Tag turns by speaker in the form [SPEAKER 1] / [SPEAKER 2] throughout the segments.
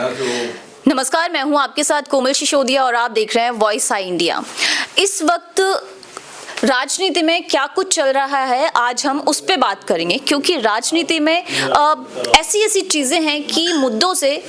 [SPEAKER 1] नमस्कार, मैं हूं आपके साथ कोमल सिसोदिया और आप देख रहे हैं वॉइस आई इंडिया। इस वक्त राजनीति में क्या कुछ चल रहा है आज हम उस पे बात करेंगे, क्योंकि राजनीति में ऐसी ऐसी चीजें हैं कि मुद्दों से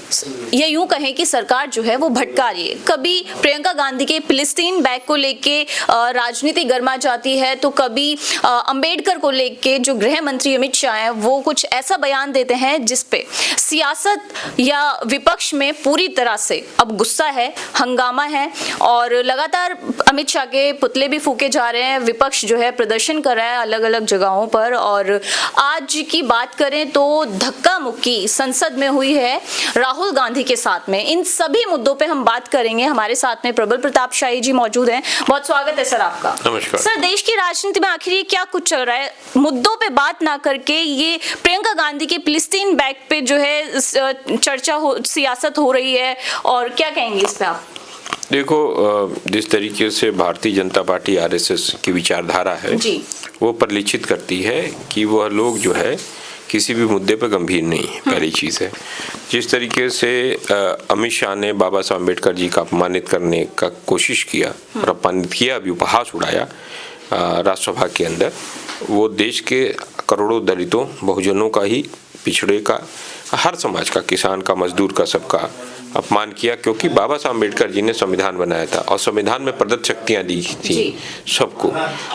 [SPEAKER 1] ये यूं कहें कि सरकार जो है वो भटका रही है। कभी प्रियंका गांधी के फिलिस्तीन बैग को लेके राजनीति गर्मा जाती है, तो कभी अंबेडकर को लेके जो गृह मंत्री अमित शाह हैं वो कुछ ऐसा बयान देते हैं जिसपे सियासत या विपक्ष में पूरी तरह से अब गुस्सा है, हंगामा है और लगातार अमित शाह के पुतले भी फूके जा रहे हैं। विपक्ष जो है प्रदर्शन कर रहा है अलग अलग जगहों पर। और आज की बात करें तो धक्का मुक्की संसद में हुई है राहुल गांधी के साथ में। इन सभी मुद्दों पे हम बात करेंगे। हमारे साथ में प्रबल प्रताप शाही जी मौजूद हैं। बहुत स्वागत है सर आपका।
[SPEAKER 2] नमस्कार
[SPEAKER 1] सर। देश की राजनीति में आखिर ये क्या कुछ चल रहा है? मुद्दों पे बात ना करके ये प्रियंका गांधी के फिलिस्तीन बैग पे जो है चर्चा सियासत हो रही है, और क्या कहेंगे इस पे आप?
[SPEAKER 2] देखो, जिस तरीके से भारतीय जनता पार्टी आरएसएस की विचारधारा है
[SPEAKER 1] जी।
[SPEAKER 2] वो परिलक्षित करती है कि वह लोग जो है किसी भी मुद्दे पर गंभीर नहीं है। पहली चीज़ है, जिस तरीके से अमित शाह ने बाबा साहब अम्बेडकर जी का अपमानित करने का कोशिश किया और अपमानित किया, भी उपहास उड़ाया राज्यसभा के अंदर, वो देश के करोड़ों दलितों, बहुजनों का ही, पिछड़े का, हर समाज का, किसान का, मजदूर का, सबका अपमान किया। क्योंकि बाबा साहब अम्बेडकर जी ने संविधान बनाया था और संविधान में प्रदत्त शक्तियां दी थी सबको।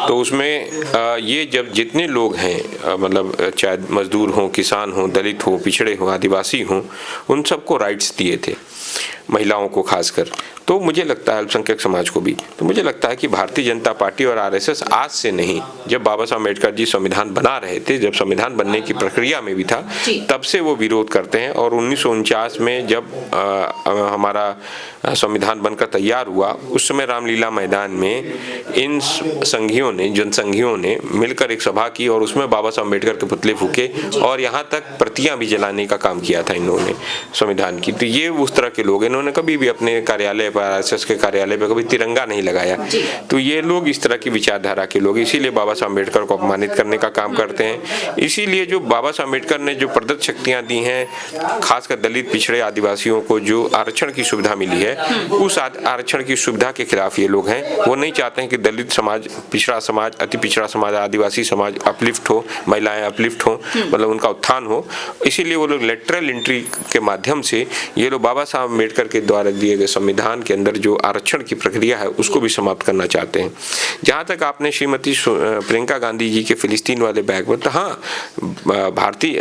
[SPEAKER 2] तो उसमें ये जब जितने लोग हैं, मतलब चाहे मजदूर हों, किसान हों, दलित हों, पिछड़े हों, आदिवासी हों, उन सबको राइट्स दिए थे, महिलाओं को खासकर। तो मुझे लगता है, अल्पसंख्यक समाज को भी, तो मुझे लगता है कि भारतीय जनता पार्टी और आरएसएस आज से नहीं, जब बाबा साहब अम्बेडकर जी संविधान बना रहे थे, जब संविधान बनने की प्रक्रिया में भी था, तब से वो विरोध करते हैं। और 1949 में जब हमारा संविधान बनकर तैयार हुआ, उस समय रामलीला मैदान में इन संघियों ने, जनसंघियों ने मिलकर एक सभा की और उसमें बाबा साहब अम्बेडकर के पुतले फूके और यहाँ तक प्रतियां भी जलाने का काम किया था इन्होंने संविधान की। तो ये उस तरह के लोग, इन्होंने कभी भी अपने कार्यालय पर, आरएसएस के कार्यालय पर कभी तिरंगा नहीं लगाया। तो ये लोग इस तरह की विचारधारा के लोग, इसीलिए बाबा साहब अम्बेडकर को अपमानित करने का काम करते हैं। इसीलिए जो बाबा साहब अम्बेडकर ने जो प्रदत्त शक्तियां दी हैं, खासकर दलित, पिछड़े, आदिवासियों को जो आरक्षण की सुविधा मिली है, उस आरक्षण की सुविधा के खिलाफ ये लोग हैं। वो नहीं चाहते हैं कि दलित समाज, पिछड़ा समाज, अति पिछड़ा समाज, आदिवासी समाज अपलिफ्ट हो, महिलाएं अपलिफ्ट हो, मतलब उनका उत्थान हो। इसीलिए वो लोग लेटरल एंट्री के माध्यम से ये लोग बाबा साहब अम्बेडकर के द्वारा दिए गए संविधान के अंदर जो आरक्षण की प्रक्रिया है उसको भी समाप्त करना चाहते हैं। जहाँ तक आपने श्रीमती प्रियंका गांधी जी के फिलिस्तीन वाले बैग में, तो हाँ, भारतीय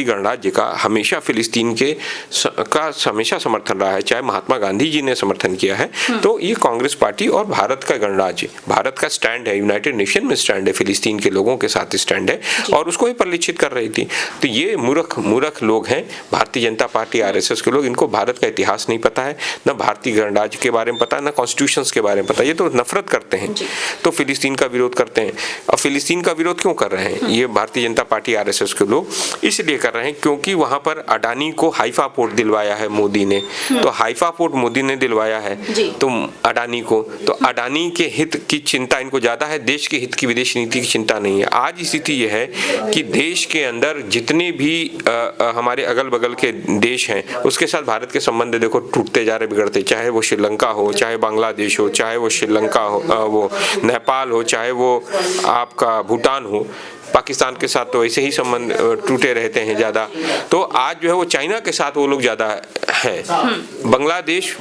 [SPEAKER 2] गणराज्य का हमेशा फिलिस्तीन का हमेशा समर्थन रहा है, चाहे महात्मा गांधी जी ने समर्थन किया है। तो ये कांग्रेस पार्टी और भारत का गणराज्य, भारत का स्टैंड है, यूनाइटेड नेशन में स्टैंड है, फिलिस्तीन के लोगों के साथ स्टैंड है, और उसको ही परिलक्षित कर रही थी। तो ये मूर्ख लोग हैं भारतीय जनता पार्टी आरएसएस के लोग। इनको भारत का इतिहास नहीं पता है, न भारतीय गणराज्य के बारे में पता है, न कॉन्स्टिट्यूशंस के बारे में पता है। ये तो नफरत करते हैं, तो फिलिस्तीन का विरोध करते हैं। और फिलिस्तीन का विरोध क्यों कर रहे हैं ये भारतीय जनता पार्टी आरएसएस के लोग? इसलिए कर रहे हैं क्योंकि वहां पर अडानी को हाइफा पोर्ट दिलवाया है मोदी ने। तो हाइफा पोर्ट मोदी ने दिलवाया है तो अडानी को, तो अडानी के हित की चिंता इनको ज्यादा है, देश के हित की, विदेश नीति की चिंता नहीं है। आज स्थिति यह है कि देश के अंदर जितने भी हमारे अगल बगल के देश हैं उसके साथ भारत के संबंध देखो टूटते जा रहे, बिगड़ते, चाहे वो श्रीलंका हो, चाहे बांग्लादेश हो, चाहे वो श्रीलंका हो, वो नेपाल हो, चाहे वो आपका भूटान हो। पाकिस्तान के साथ तो ऐसे ही संबंध टूटे रहते हैं ज़्यादा। तो आज जो है वो चाइना के साथ वो लोग ज़्यादा हैं। बांग्लादेश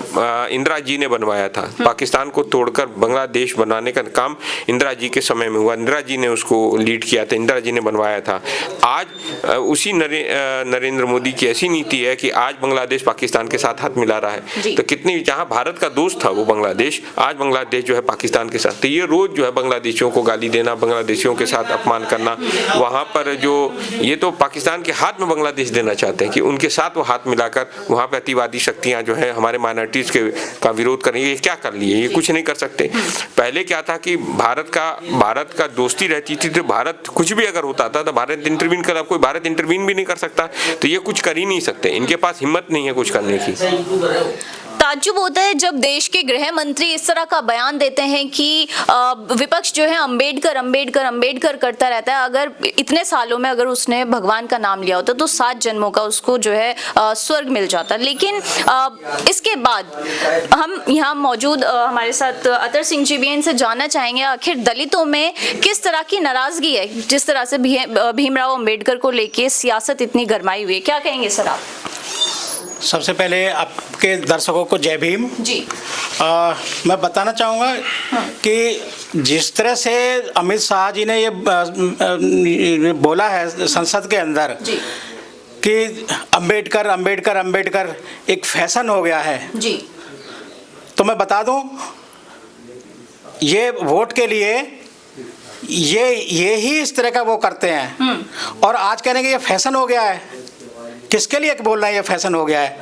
[SPEAKER 2] इंदिरा जी ने बनवाया था, पाकिस्तान को तोड़कर बांग्लादेश बनाने का काम इंदिरा जी के समय में हुआ, इंदिरा जी ने उसको लीड किया था, इंदिरा जी ने बनवाया था। आज उसी नरेंद्र मोदी की ऐसी नीति है कि आज बांग्लादेश पाकिस्तान के साथ हाथ मिला रहा है। तो कितनी, जहाँ भारत का दोस्त था वो बांग्लादेश, आज बांग्लादेश जो है पाकिस्तान के साथ। तो ये रोज जो है बांग्लादेशियों को गाली देना, बांग्लादेशियों के साथ अपमान करना, वहाँ पर जो ये तो पाकिस्तान के हाथ में बांग्लादेश देना चाहते हैं कि उनके साथ वो हाथ मिलाकर वहाँ पे अतिवादी शक्तियाँ जो है हमारे माइनॉरिटीज का विरोध करेंगे। ये क्या कर लिए? ये कुछ नहीं कर सकते। पहले क्या था कि भारत का दोस्ती रहती थी, तो भारत कुछ भी अगर होता था तो भारत इंटरवीन कर, कोई भारत इंटरवीन भी नहीं कर सकता। तो ये कुछ कर ही नहीं सकते, इनके पास हिम्मत नहीं है कुछ करने की।
[SPEAKER 1] ताज्जुब होता है जब देश के गृह मंत्री इस तरह का बयान देते हैं कि विपक्ष जो है अंबेडकर अंबेडकर अंबेडकर करता रहता है। अगर इतने सालों में अगर उसने भगवान का नाम लिया होता तो 7 जन्मों का उसको जो है स्वर्ग मिल जाता। लेकिन इसके बाद हम यहाँ मौजूद हमारे साथ अतर सिंह जी भी हैं, इनसे जानना चाहेंगे आखिर दलितों में किस तरह की नाराजगी है जिस तरह से भीमराव अंबेडकर को लेके सियासत इतनी गरमाई हुई है। क्या कहेंगे सर आप?
[SPEAKER 3] सबसे पहले आपके दर्शकों को जय भीम
[SPEAKER 1] जी।
[SPEAKER 3] मैं बताना चाहूँगा कि जिस तरह से अमित शाह जी ने ये बोला है संसद के अंदर
[SPEAKER 1] जी।
[SPEAKER 3] कि अंबेडकर अंबेडकर अंबेडकर एक फैशन हो गया है
[SPEAKER 1] जी।
[SPEAKER 3] तो मैं बता दूं, ये वोट के लिए ये ही इस तरह का वो करते हैं। और आज कहने कि ये फैशन हो गया है, किसके लिए बोल रहे हैं ये फैशन हो गया है?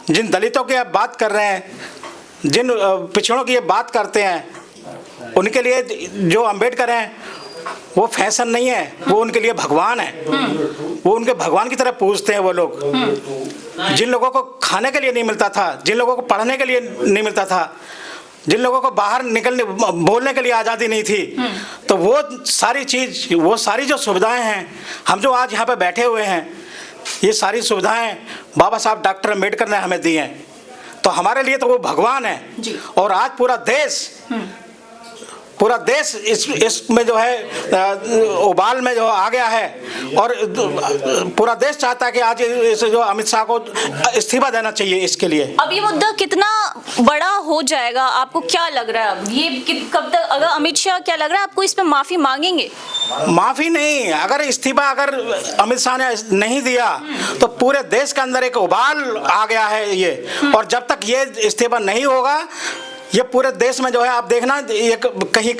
[SPEAKER 3] जिन दलितों की आप बात कर रहे हैं, जिन पिछड़ों की ये बात करते हैं, उनके लिए जो अंबेडकर हैं वो फैशन नहीं है, वो उनके लिए भगवान है। वो उनके भगवान की तरह पूजते हैं वो लोग। जिन लोगों को खाने के लिए नहीं मिलता था, जिन लोगों को पढ़ने के लिए नहीं मिलता था, जिन लोगों को बाहर निकलने बोलने के लिए आज़ादी नहीं थी, तो वो सारी चीज़, वो सारी जो सुविधाएं हैं, हम जो आज यहाँ पे बैठे हुए हैं, ये सारी सुविधाएं बाबा साहब डॉक्टर अम्बेडकर ने हमें दी हैं। तो हमारे लिए तो वो भगवान है। और आज पूरा देश इसमें जो है उबाल में जो आ गया है। और पूरा देश चाहता है कि आज इस जो अमित शाह को इस्तीफा देना चाहिए। इसके लिए
[SPEAKER 1] अब ये मुद्दा कितना बड़ा हो जाएगा आपको क्या लग रहा है? अब ये कब तक, अगर अमित शाह, क्या लग रहा है आपको इस पे माफी मांगेंगे?
[SPEAKER 3] माफी नहीं, अगर इस्तीफा अगर अमित शाह ने नहीं दिया तो पूरे देश के अंदर एक उबाल आ गया है ये। और जब तक ये इस्तीफा नहीं होगा, ये पूरे देश में जो है आप देखना, ये कहीं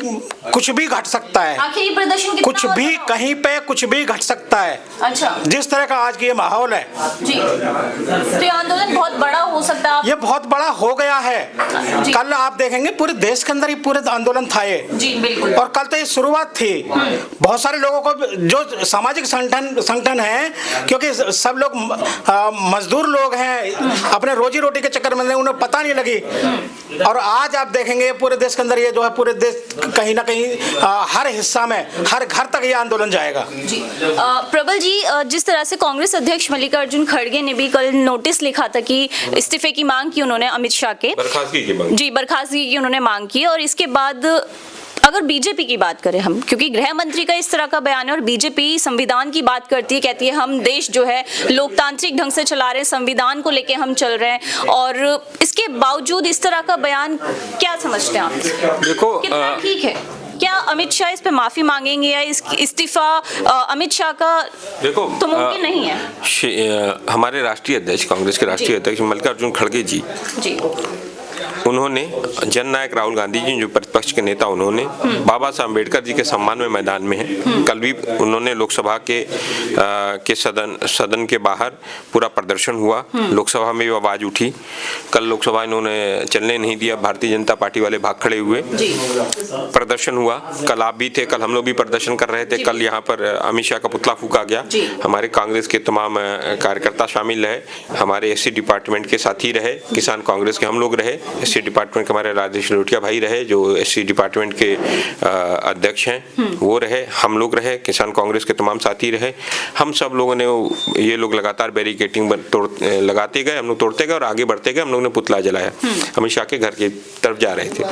[SPEAKER 3] कुछ भी घट सकता है।
[SPEAKER 1] आखिर ये प्रदर्शन
[SPEAKER 3] कुछ भी कहीं पे कुछ भी घट सकता है।
[SPEAKER 1] अच्छा।
[SPEAKER 3] जिस तरह का आज की ये माहौल है
[SPEAKER 1] जी, तो ये आंदोलन बहुत बड़ा हो सकता है।
[SPEAKER 3] ये बहुत बड़ा हो गया है। कल आप देखेंगे पूरे देश के अंदर ही पूरे आंदोलन था ये।
[SPEAKER 1] जी बिल्कुल।
[SPEAKER 3] और कल तो ये शुरुआत थी। बहुत सारे लोगों को जो सामाजिक संगठन है, क्योंकि सब लोग मजदूर लोग हैं, अपने रोजी रोटी के चक्कर में उन्हें पता नहीं लगी। और आज आप देखेंगे पूरे देश के अंदर ये जो है, पूरे देश कहीं ना कहीं हर हिस्सा में, हर घर तक ये आंदोलन जाएगा।
[SPEAKER 1] जी। प्रबल जी, जिस तरह से कांग्रेस अध्यक्ष मल्लिकार्जुन खड़गे ने भी कल नोटिस लिखा था कि इस्तीफे की मांग की उन्होंने अमित शाह के, बर्खास्तगी की उन्होंने मांग की। और इसके बाद अगर बीजेपी की बात करें हम, क्योंकि गृह मंत्री का इस तरह का बयान है और बीजेपी संविधान की बात करती है, कहती है हम देश जो है लोकतांत्रिक ढंग से चला रहे हैं, संविधान को लेके हम चल रहे हैं, और इसके बावजूद इस तरह का बयान क्या समझते हैं आप?
[SPEAKER 2] देखो,
[SPEAKER 1] कितना ठीक है? क्या अमित शाह इस पे माफी मांगेंगे या इस्तीफा अमित शाह का
[SPEAKER 2] देखो
[SPEAKER 1] तो मुमकिन नहीं है?
[SPEAKER 2] हमारे राष्ट्रीय अध्यक्ष, कांग्रेस के राष्ट्रीय अध्यक्ष मल्लिकार्जुन खड़गे जी, उन्होंने जननायक राहुल गांधी जी जो प्रतिपक्ष के नेता, उन्होंने बाबा साहब अम्बेडकर जी के सम्मान में मैदान में हैं। कल भी उन्होंने लोकसभा के सदन के बाहर पूरा प्रदर्शन हुआ, लोकसभा में भी आवाज उठी। कल लोकसभा इन्होंने चलने नहीं दिया, भारतीय जनता पार्टी वाले भाग खड़े हुए, प्रदर्शन हुआ। कल आप भी थे, कल हम लोग भी प्रदर्शन कर रहे थे। कल यहाँ पर अमित शाह का पुतला फूका गया। हमारे कांग्रेस के तमाम कार्यकर्ता शामिल रहे, हमारे एससी डिपार्टमेंट के साथी रहे, किसान कांग्रेस के हम लोग रहे, एससी डिपार्टमेंट के हमारे राजेश लोटिया भाई रहे जो एससी डिपार्टमेंट के अध्यक्ष हैं, वो रहे, हम लोग रहे, किसान कांग्रेस के तमाम साथी रहे। हम सब लोगों ने, ये लोग लगातार बैरिकेटिंग लगाते गए, हम लोग तोड़ते गए और आगे बढ़ते गए। हम लोगों ने पुतला जलाया, अमित शाह के घर की तरफ जा रहे थे।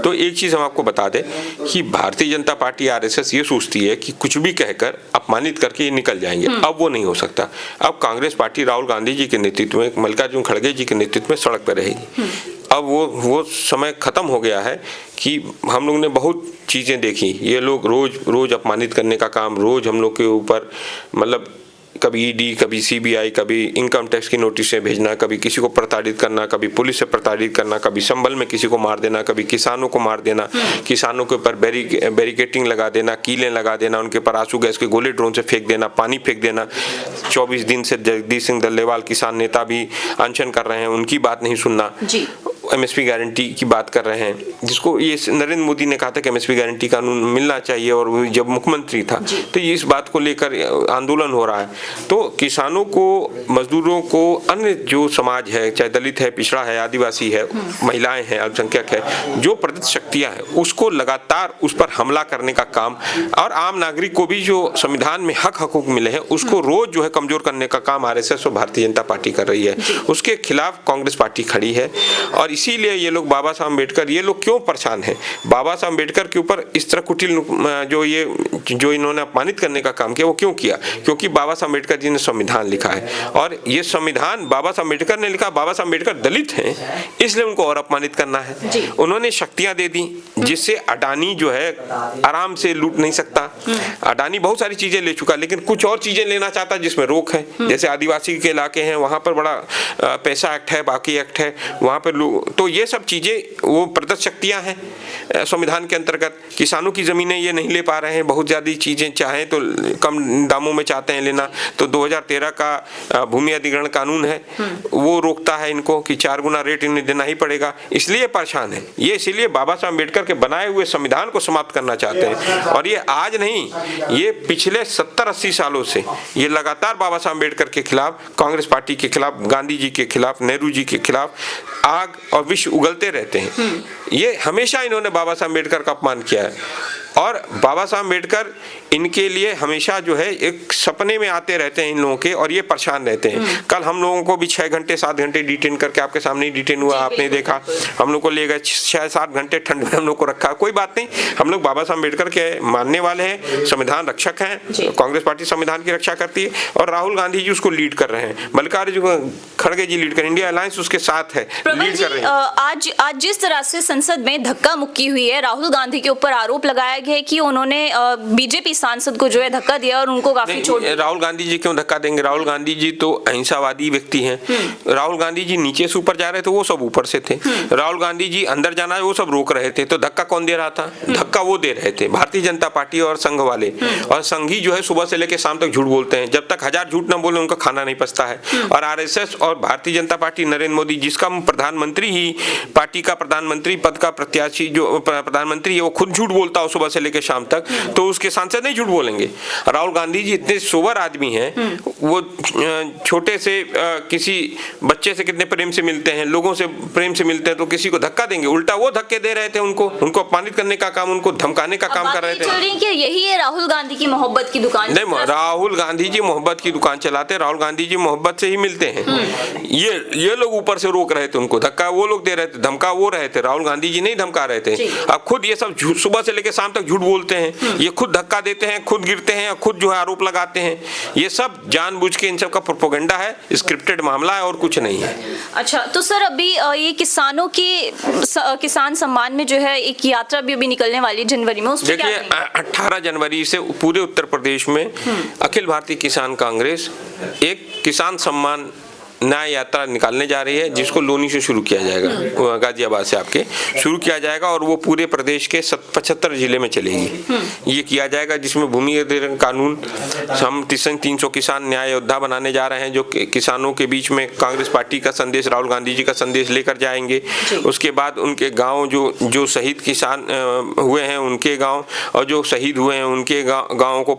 [SPEAKER 2] तो एक चीज हम आपको बता दें कि भारतीय जनता पार्टी आरएसएस ये सोचती है कि कुछ भी कहकर अपमानित करके ये निकल जाएंगे। अब वो नहीं हो सकता। अब कांग्रेस पार्टी राहुल गांधी जी के नेतृत्व में, मल्लिकार्जुन खड़गे जी के नेतृत्व में सड़क पर रहेगी। अब वो समय खत्म हो गया है कि हम लोग ने बहुत चीज़ें देखी। ये लोग रोज अपमानित करने का काम, रोज हम लोग के ऊपर, मतलब कभी ईडी, कभी सीबीआई, कभी इनकम टैक्स की नोटिसें भेजना, कभी किसी को प्रताड़ित करना, कभी पुलिस से प्रताड़ित करना, कभी संभल में किसी को मार देना, कभी किसानों को मार देना, किसानों के ऊपर बैरिकेटिंग लगा देना, कीलें लगा देना, उनके ऊपर आंसू गैस के गोले ड्रोन से फेंक देना, पानी फेंक देना। 24 दिन से जगदीश सिंह डल्लेवाल किसान नेता भी अनशन कर रहे हैं, उनकी बात नहीं सुनना। एमएसपी गारंटी की बात कर रहे हैं, जिसको ये नरेंद्र मोदी ने कहा था कि एमएसपी गारंटी कानून मिलना चाहिए, और वो जब मुख्यमंत्री था तो ये इस बात को लेकर आंदोलन हो रहा है। तो किसानों को, मजदूरों को, अन्य जो समाज है, चाहे दलित है, पिछड़ा है, आदिवासी है, महिलाएं हैं, अल्पसंख्यक है, जो प्रदत्त शक्तियां हैं उसको लगातार उस पर हमला करने का काम, और आम नागरिक को भी जो संविधान में हक हकूक मिले हैं उसको रोज जो है कमजोर करने का काम आरएसएस और भारतीय जनता पार्टी कर रही है। उसके खिलाफ कांग्रेस पार्टी खड़ी है, और इसीलिए ये लोग बाबा साहब अम्बेडकर, ये लोग क्यों परेशान हैं, बाबा साहब अम्बेडकर के ऊपर इस तरह कुटिल जो इन्होंने अपमानित करने का काम किया, वो क्यों किया? क्योंकि बाबा साहब अम्बेडकर जी ने संविधान लिखा है, और ये संविधान बाबा साहब अम्बेडकर ने लिखा। बाबा साहब अम्बेडकर दलित हैं, इसलिए उनको और अपमानित करना है। उन्होंने शक्तियां दे दी जिससे अडानी जो है आराम से लूट नहीं सकता। अडानी बहुत सारी चीजें ले चुका, लेकिन कुछ और चीजें लेना चाहता है जिसमें रोक है। जैसे आदिवासी के इलाके हैं, वहां पर बड़ा पैसा एक्ट है, बाकी एक्ट है, वहां पर तो ये सब चीजें वो प्रदत्त शक्तियां हैं संविधान के अंतर्गत। किसानों की जमीनें ये नहीं ले पा रहे हैं, बहुत ज्यादा चीजें चाहें तो कम दामों में चाहते हैं लेना, तो 2013 का भूमि अधिग्रहण कानून है, वो रोकता है इनको कि 4 गुना रेट इन्हें देना ही पड़ेगा, इसलिए परेशान है ये। इसीलिए बाबा साहब अम्बेडकर के बनाए हुए संविधान को समाप्त करना चाहते हैं, और ये आज नहीं, ये पिछले 70-80 सालों से ये लगातार बाबा साहब अम्बेडकर के खिलाफ, कांग्रेस पार्टी के खिलाफ, गांधी जी के खिलाफ, नेहरू जी के खिलाफ आग और विष उगलते रहते हैं। ये हमेशा इन्होंने बाबा साहब अम्बेडकर का अपमान किया है, और बाबा साहब अम्बेडकर इनके लिए हमेशा जो है एक सपने में आते रहते हैं इन लोगों के, और ये परेशान रहते हैं। कल हम लोगों को भी 6 घंटे 7 घंटे डिटेन करके, आपके सामने ही डिटेन हुआ, आपने देखा, हम लोग को ले गए 6-7 घंटे ठंड में हम लोग को रखा। कोई बात नहीं, हम लोग बाबा साहब अम्बेडकर के मानने वाले हैं, संविधान रक्षक हैं, कांग्रेस पार्टी संविधान की रक्षा करती है, और राहुल गांधी जी उसको लीड कर रहे हैं, मल्लिकार्जुन खड़गे जी लीड कर, इंडिया अलायंस उसके साथ है, लीड कर रहे हैं।
[SPEAKER 1] आज जिस तरह से संसद में धक्का मुक्की हुई है, राहुल गांधी के ऊपर आरोप लगाया गया है कि उन्होंने बीजेपी सांसद को जो है धक्का दिया और उनको काफी चोट।
[SPEAKER 2] राहुल गांधी जी क्यों धक्का देंगे? राहुल गांधी जी तो अहिंसावादी व्यक्ति हैं। राहुल गांधी जी नीचे से ऊपर जा रहे थे, वो सब ऊपर से थे। राहुल गांधी जी अंदर जाना है, वो सब रोक रहे थे, तो धक्का कौन दे रहा था? धक्का वो दे रहे थे, भारतीय जनता पार्टी और संघ वाले। और संघी जो है सुबह से लेकर शाम तक झूठ बोलते हैं, जब तक 1000 झूठ ना बोले उनका खाना नहीं पचता है। और आरएसएस और भारतीय जनता पार्टी, नरेंद्र मोदी जिसका प्रधानमंत्री ही, पार्टी का प्रधानमंत्री पद का प्रत्याशी जो प्रधानमंत्री है, वो खुद झूठ बोलता हो सुबह से लेकर शाम तक, तो उसके सांसद नहीं झूठ बोलेंगे। राहुल गांधी जी इतने सोबर आदमी हैं, वो छोटे से किसी बच्चे से कितने प्रेम से मिलते हैं, लोगों से प्रेम से मिलते हैं, तो किसी को धक्का देंगे? उल्टा वो धक्के दे रहे थे उनको अपमानित करने का काम, उनको धमकाने का काम कर रहे थे।
[SPEAKER 1] चल रही कि यही है राहुल गांधी की मोहब्बत की दुकान?
[SPEAKER 2] नहीं, राहुल गांधी जी मोहब्बत की दुकान चलाते, राहुल गांधी जी मोहब्बत से ही मिलते हैं। ये लोग ऊपर से रोक रहे थे उनको, धक्का वो लोग दे रहे थे, धमका वो रहे थे, राहुल गांधी जी नहीं धमका रहे थे। अब खुद ये सब सुबह से लेकर शाम तक झूठ बोलते हैं, ये खुद धक्का देते हैं, खुद गिरते हैं, खुद जो है आरोप लगाते हैं। ये सब जानबूझ के इन सब का प्रोपेगेंडा है, स्क्रिप्टेड मामला है और कुछ नहीं है।
[SPEAKER 1] अच्छा, तो सर अभी ये किसानों की किसान सम्मान में जो है एक यात्रा भी अभी निकलने वाली जनवरी में, उसमें
[SPEAKER 2] देखिए 18 जनवरी से पूरे उत्तर प्रदेश में अखिल भारतीय किसान कांग्रेस एक किसान सम्मान न्याय यात्रा निकालने जा रही है, जिसको लोनी से शुरू किया जाएगा, गाजियाबाद से आपके शुरू किया जाएगा, और वो पूरे प्रदेश के 75 जिले में चलेगी। ये किया जाएगा, जिसमें भूमि अधिग्रहण कानून, हम 300 किसान न्याय योद्धा बनाने जा रहे हैं, जो किसानों के बीच में कांग्रेस पार्टी का संदेश, राहुल गांधी जी का संदेश लेकर जाएंगे। उसके बाद उनके गाँव जो शहीद किसान हुए हैं उनके गाँव, और जो शहीद हुए हैं उनके गाँवों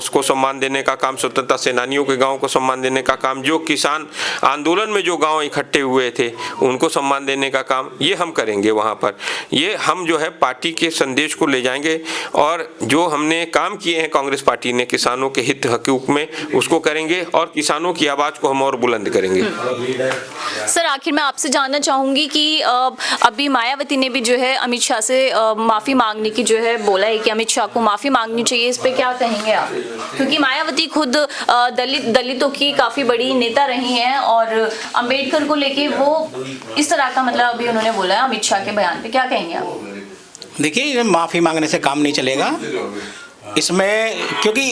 [SPEAKER 2] को सम्मान देने का काम, स्वतंत्रता सेनानियों के गाँव को सम्मान देने का काम, जो किसान आंदोलन में जो गांव इकट्ठे हुए थे उनको सम्मान देने का काम, ये हम करेंगे वहां पर। ये हम जो है पार्टी के संदेश को ले जाएंगे, और जो हमने काम किए हैं कांग्रेस पार्टी ने किसानों के हित हकूक में, उसको करेंगे, और किसानों की आवाज को हम और बुलंद करेंगे।
[SPEAKER 1] सर आखिर मैं आपसे जानना चाहूंगी कि अभी मायावती ने भी जो है अमित शाह से माफी मांगने की जो है बोला है कि अमित शाह को माफी मांगनी चाहिए, इस पे क्या कहेंगे आप? क्योंकि मायावती खुद दलितों की काफी बड़ी नेता रही हैं, और अंबेडकर को लेके वो इस तरह का मतलब अभी उन्होंने बोला है अमित शाह के बयान पे, क्या कहेंगे आप?
[SPEAKER 3] देखिए, माफ़ी मांगने से काम नहीं चलेगा। इसमें क्योंकि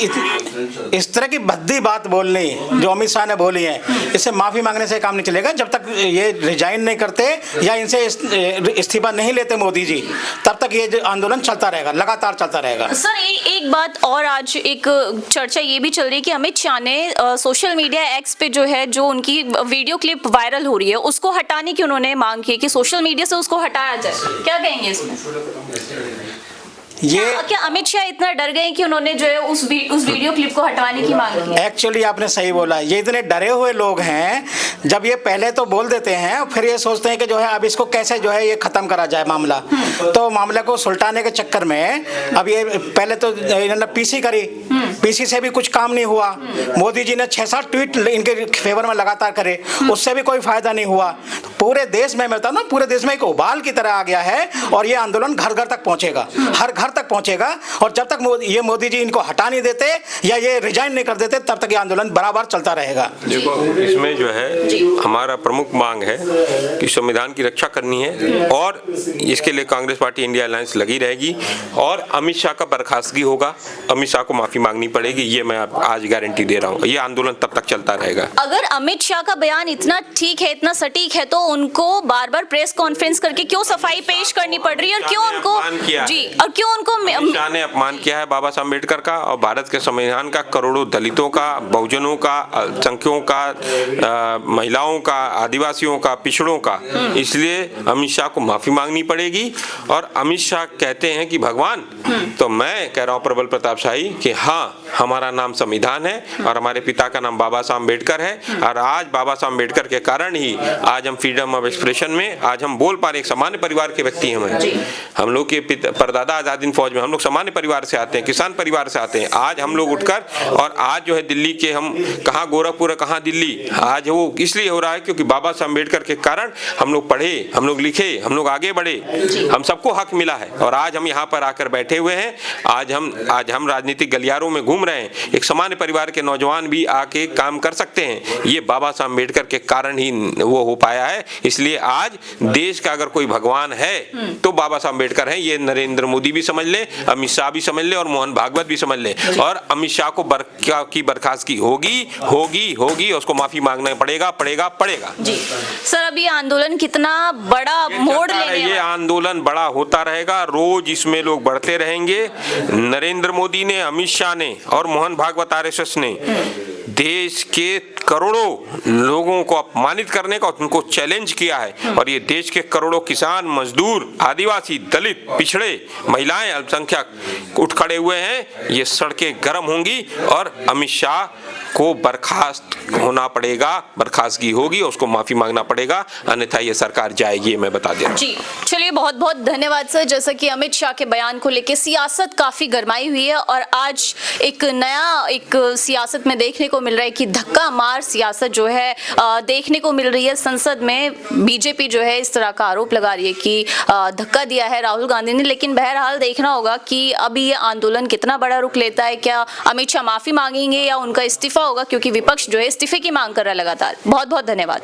[SPEAKER 3] इस तरह की भद्दी बात बोलनी जो अमित शाह ने बोली है, इससे माफ़ी मांगने से काम नहीं चलेगा। जब तक ये रिजाइन नहीं करते या इनसे इस्तीफा नहीं लेते मोदी जी, तब तक ये जो आंदोलन चलता रहेगा, लगातार चलता रहेगा।
[SPEAKER 1] सर एक बात और, आज एक चर्चा ये भी चल रही है कि अमित शाह ने सोशल मीडिया एक्स पे जो है, जो उनकी वीडियो क्लिप वायरल हो रही है, उसको हटाने की उन्होंने मांग की कि सोशल मीडिया से उसको हटाया जाए। क्या कहेंगे इसमें? क्या अमित शाह इतना डर गए कि उन्होंने जो है उस वीडियो क्लिप को हटाने की मांग की?
[SPEAKER 3] एक्चुअली आपने सही बोला, ये इतने डरे हुए लोग हैं, जब ये पहले तो बोल देते हैं फिर ये सोचते हैं कि जो है अब इसको कैसे जो है ये खत्म करा जाए मामला। तो मामले को सुलटाने के चक्कर में अब ये पहले तो इन्होंने पीसी करी, पीसी से भी कुछ काम नहीं हुआ। मोदी जी ने 6-7 ट्वीट इनके फेवर में लगातार करे, उससे भी कोई फायदा नहीं हुआ। पूरे देश में, मैं बताऊं ना, पूरे देश में एक उबाल की तरह आ गया है और ये आंदोलन घर घर तक पहुंचेगा, हर घर तक पहुंचेगा। और जब तक ये मोदी जी इनको हटा नहीं देते या ये रिजाइन नहीं कर देते, तब तक ये आंदोलन बराबर चलता रहेगा।
[SPEAKER 2] देखो, इसमें जो है हमारा प्रमुख मांग है कि संविधान की रक्षा करनी है और इसके लिए कांग्रेस पार्टी इंडिया अलायंस लगी रहेगी और अमित शाह का बर्खास्तगी होगा, अमित शाह को माफी मांगनी पड़ेगी, ये मैं आज गारंटी दे रहा हूँ। ये आंदोलन तब तक चलता रहेगा।
[SPEAKER 1] अगर अमित शाह का बयान इतना ठीक है, इतना सटीक है, तो उनको बार बार प्रेस कॉन्फ्रेंस करके क्यों सफाई पेश करनी पड़ रही है? और क्यों उनको और क्यों उनको
[SPEAKER 2] अमित शाह ने अपमान किया है बाबा साहब अम्बेडकर का और भारत के संविधान का, करोड़ों दलितों का, बहुजनों का, अल्पसंख्यकों का, महिलाओं का, आदिवासियों का, पिछड़ों का। इसलिए अमित शाह को माफी मांगनी पड़ेगी। और अमित शाह कहते हैं कि भगवान, तो मैं कह रहा हूँ प्रबल प्रताप शाही कि हाँ, हमारा नाम संविधान है और हमारे पिता का नाम बाबा साहब अम्बेडकर है और आज बाबा साहब अम्बेडकर के कारण ही आज हम फ्रीडम ऑफ एक्सप्रेशन में आज हम बोल पा रहे। एक सामान्य परिवार के व्यक्ति हैं हम लोग के परदादा आजाद हिंद फौज में, हम लोग सामान्य परिवार से आते हैं, किसान परिवार से आते हैं। आज हम लोग उठकर और आज जो है दिल्ली के, हम कहाँ गोरखपुर, कहाँ दिल्ली, आज वो इसलिए हो रहा है क्योंकि बाबा साहब अम्बेडकर के कारण हम लोग पढ़े, हम लोग लिखे, हम लोग आगे बढ़े, हम सबको हक मिला है और आज हम यहाँ पर आकर बैठे हुए हैं। आज हम राजनीतिक गलियारों में घूम रहे हैं। एक सामान्य परिवार के नौजवान भी आके काम कर सकते हैं, ये बाबा साहब अम्बेडकर के कारण ही वो हो पाया है। इसलिए आज देश का अगर कोई भगवान है तो बाबा साहब अम्बेडकर है। ये नरेंद्र मोदी भी समझ ले, अमित शाह भी समझ ले और मोहन भागवत भी समझ ले। और अमित शाह को बर्खास्तगी होगी, उसको माफी मांगना पड़ेगा
[SPEAKER 1] जी। सर, अभी आंदोलन कितना बड़ा मोड़ लेने,
[SPEAKER 2] ये आंदोलन बड़ा होता रहेगा, रोज इसमें लोग बढ़ते रहेंगे। नरेंद्र मोदी ने, अमित शाह ने और मोहन भागवत RSS ने देश के करोड़ों लोगों को अपमानित करने का उनको चैलेंज किया है और ये देश के करोड़ों किसान, मजदूर, आदिवासी, दलित, पिछड़े, महिलाएं, अल्पसंख्यक उठ खड़े हुए हैं। ये सड़कें गर्म होंगी और अमित शाह को बर्खास्त होना पड़ेगा, बर्खास्तगी होगी, उसको माफी मांगना पड़ेगा, अन्यथा ये सरकार जाएगी, मैं बता दे रहा हूं।
[SPEAKER 1] जी, चलिए, बहुत बहुत धन्यवाद सर। जैसा कि अमित शाह के बयान को लेकर सियासत काफी गरमाई हुई है और आज एक नया सियासत में देखने को मिल रहा है कि धक्का मार सियासत जो है देखने को मिल रही है। संसद में बीजेपी जो है इस तरह का आरोप लगा रही है कि धक्का दिया है राहुल गांधी ने। लेकिन बहरहाल देखना होगा कि अभी ये आंदोलन कितना बड़ा रुख लेता है। क्या अमित शाह माफी मांगेंगे या उनका इस्तीफा होगा, क्योंकि विपक्ष जो है इस्तीफे की मांग कर रहा है लगातार। बहुत बहुत धन्यवाद।